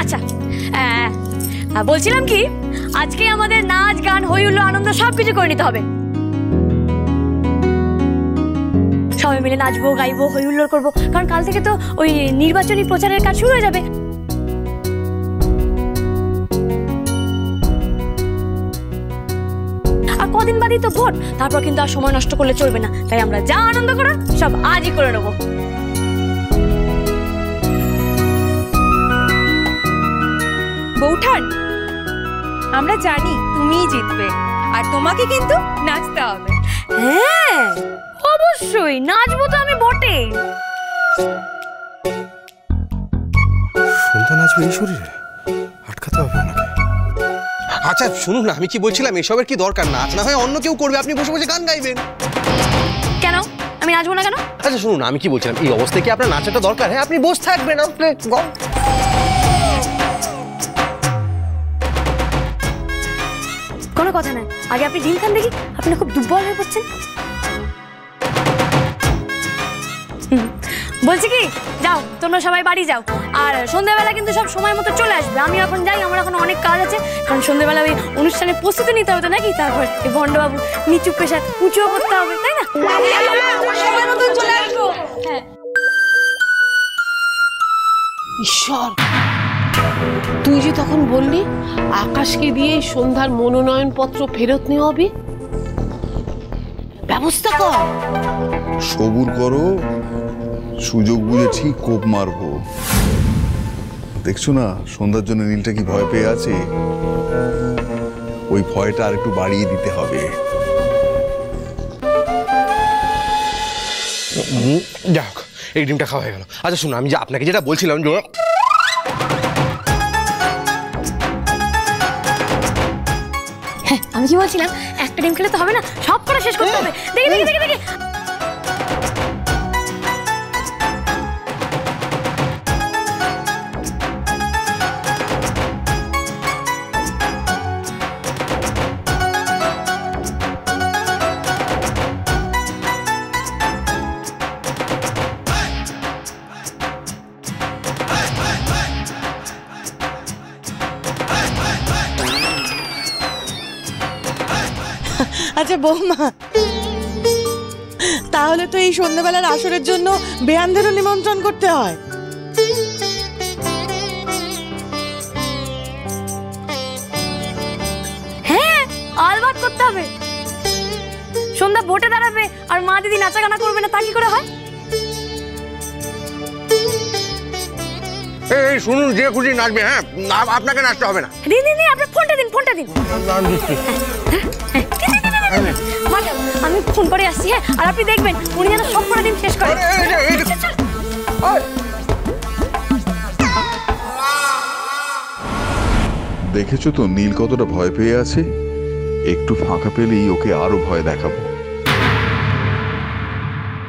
আচ্ছা বলছিলাম কি, আজকে আমাদের নাচ গান হই হুল্লোড় আনন্দ সবকিছু করে নিতে হবে। সবাই মিলে নাচবো, গাইবো, হই হুল্লোড় করবো, কারণ কাল থেকে তো ওই নির্বাচনী প্রচারের কাজ শুরু হয়ে যাবে। আর কদিন বাদই তো ভোট, তারপর কিন্তু আর সময় নষ্ট করলে চলবে না। তাই আমরা যা আনন্দ করার সব আজই করে নেবো। বৌঠান, আমরা জানি তুমিই জিতবে, আর তোমাকে কিন্তু নাচতে হবে। হ্যাঁ অবশ্যই নাচবো তো আমি বটেই। সন্ধ্যা নাচবে এই শরীরে, আটকাতে হবে ওনাকে। আচ্ছা শুনুন না, আমি কি বলছিলাম, এসবের কি দরকার? নাচ না হয় অন্য কেউ করবে, আপনি বসে বসে গান গাইবেন। কেন আমি নাচবো না কেন? আচ্ছা শুনুন, আমি কি বলছিলাম, এই অবস্থায় কি আপনার নাচাটা দরকার? হ্যাঁ আপনি বসে থাকবেন। কোনো কথা নাই, আগে আপনি ঢিল খান দেখি। আপনি খুব দুর্বল হয়ে পড়ছেন। বলছি কি, যাও তোমরা সবাই বাড়ি যাও, আর সন্ধ্যাবেলা কিন্তু সব সময় মতো চলে আসবে। আমি এখন যাই, আমার এখন অনেক কাজ আছে, কারণ সন্ধ্যাবেলা ওই অনুষ্ঠানের প্রস্তুতি নিতে হবে তো নাকি। তারপর এই ভণ্ডবাবু নিচু পেশার উঁচুও করতে হবে, তাই না? ঈশ্বর, তুই যে তখন বললি আকাশকে দিয়ে সন্ধ্যার মনোনয়ন পত্র ফেরত নেওয়া হবে, ব্যবস্থা কর। সবুর করো, সুযোগ বুঝে ঠিক কোপ মারবো। দেখছো না সন্ধ্যার জন্য নীলটা কি ভয় পেয়ে আছে? ওই ভয়টা আর একটু বাড়িয়ে দিতে হবে। যাক, এই ডিমটা খাওয়া হয়ে গেল। আচ্ছা শুনুন, আমি যে আপনাকে যেটা বলছিলাম, হ্যাঁ আমি কি বলছিলাম, একটা ডিম খেলে তো হবে না, সব করে শেষ করতে হবে। দেখি দেখি দেখি দেখি। আচ্ছা বৌমা, তাহলে তো এই সন্ধ্যাবেলার আসরের জন্য বেয়ানদেরও নিমন্ত্রণ করতে হয়। হ্যাঁ আলবাত করতে হবে। সন্ধ্যা ভোটে দাঁড়াবে আর মা দিদি নাচা গানা করবে না, তা কি করে হয়? এই শুনুন, যে খুশি নাচবে। হ্যাঁ আপনাকে নাচতে হবে না। দিন দিন আপনি ফোনটা দিন, ফোনটা দিন। আমি ফোন করে আসছি। হ্যাঁ আর আপনি দেখবেন উনি যেন সব করে দিন শেষ করে। দেখেছো তো নীল কতটা ভয় পেয়ে আছে? একটু ফাঁকা পেলেই ওকে আরো ভয় দেখাবো।